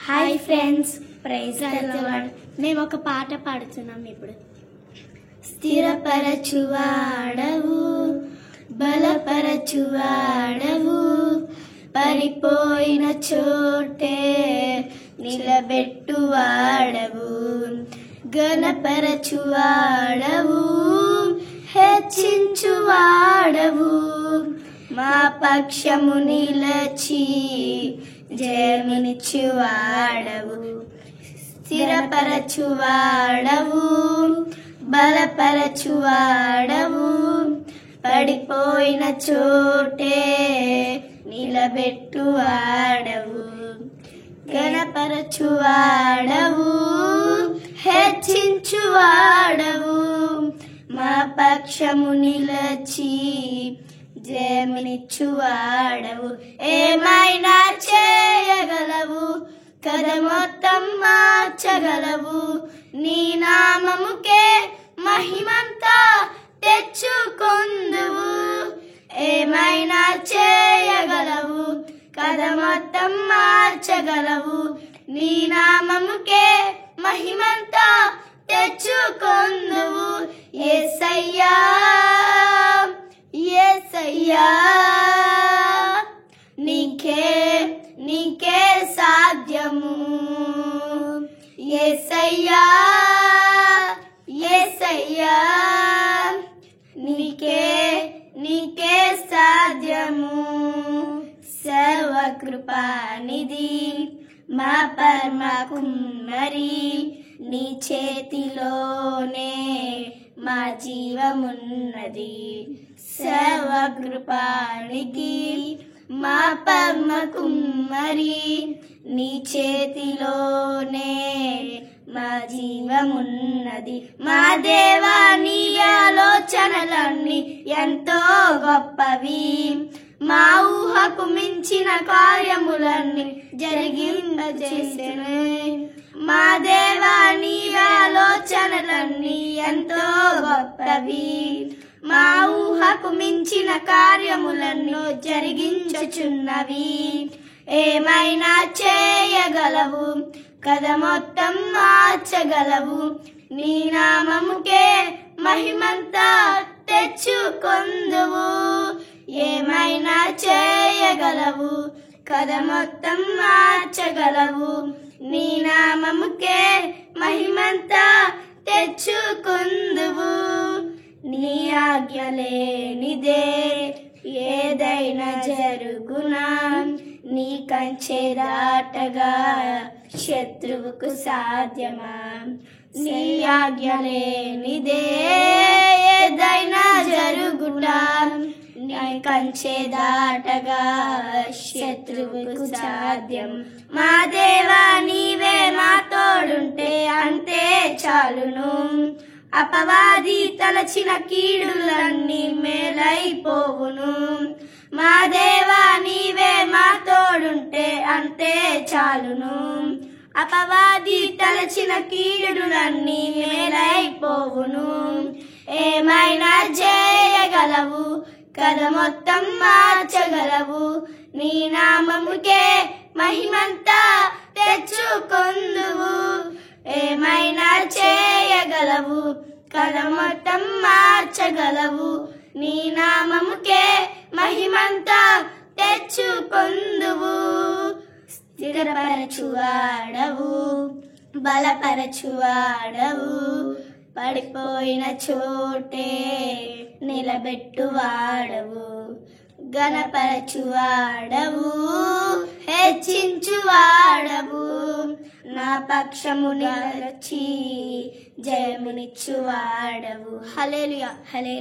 Hi friends, praise the lord. మేము ఒక పాట పాడుతున్నాం ఇప్పుడు. స్థిరపరచువాడవు, బలపరచువాడవు, పడిపోయిన చోటే నిలబెట్టువాడవు, ఘనపరచువాడవు, హెచ్చించువాడవు, మా పక్షము నిలచి జయమునిచ్చువాడవు. స్థిరపరచువాడవు, బలపరచువాడవు, పడిపోయిన చోటే నిలబెట్టువాడవు, ఘనపరచువాడవు, హెచ్చించువాడవు, మా పక్షము నిలచి జయమునిచ్చువాడవు. ఏమైనా చేయగలవు, కథ మొత్తం మార్చగలవు, నీ నామముకే మహిమంతా తెచ్చుకొందువు. ఏమైనా చేయగలవు, కథ మొత్తం మార్చగలవు, నీ నామముకే మహిమంతా తెచ్చుకొందువు. యేసయ్యా యేసయ్యా, నీకే సాధ్యము. యేసయ్యా యేసయ్యా, నీకే సాధ్యము. సర్వకృపానిధి మా పరమ కుమ్మరి, నీ చేతిలోనే మా జీవమున్నది. సర్వకృపానికి మా పరమ కుమ్మరి, నీ చేతిలోనే మా జీవమున్నది. మా దేవా, నీ ఆలోచనలన్నీ ఎంతో గొప్పవి, మా ఊహకు మించిన కార్యములన్నీ జరిగింపజేసెను. మా దేవా, నీ ఆలోచనలన్నీ ఎంతో గొప్పవి, మా ఊహకు మించిన కార్యములను జరిగించుచున్నవి. ఏమైనా చేయగలవు, కథ మొత్తం మార్చగలవు, నీ నామముకే మహిమంతా తెచ్చుకొందువు. ఏమైనా చేయగలవు, కథ మొత్తం మార్చగలవు, నీ నామముకే మహిమంతా తెచ్చుకొందువు. నీ ఆజ్ఞ లేనిదే ఏదైనా జరుగునా, నీ కంచె దాటగా శత్రువుకు సాధ్యమా. నీ ఆజ్ఞ లేనిదే ఏదైనా జరుగునా, నీ కంచె దాటగా శత్రువుకు సాధ్యం. మా దేవా, నీవే మా తోడుంటే అంతే చాలును. అపవాది తలచిన కీడులన్నీ మేలైపోవును. మా దేవా, నీవే మా తోడుంటే అంతే చాలును. అపవాది తలచిన కీడులన్నీ మేలైపోవును. ఏమైనా చేయగలవు, కథ మొత్తం మార్చగలవు, నీ నామముకే మహిమంతా తెచ్చుకొందువు. ఏమైనా చేయగలవు, కథ మొత్తం మార్చగలవు, నీ నామముకే మహిమంతా తెచ్చుకొందువు. స్థిరపరచువాడవు, బలపరచువాడవు, పడిపోయిన చోటే నిలబెట్టువాడవు, ఘనపరచువాడవు, హెచ్చించువాడవు, నా పక్షము నిలచి జయమునిచ్చువాడవు. హల్లెలూయా హల్లెలూయా.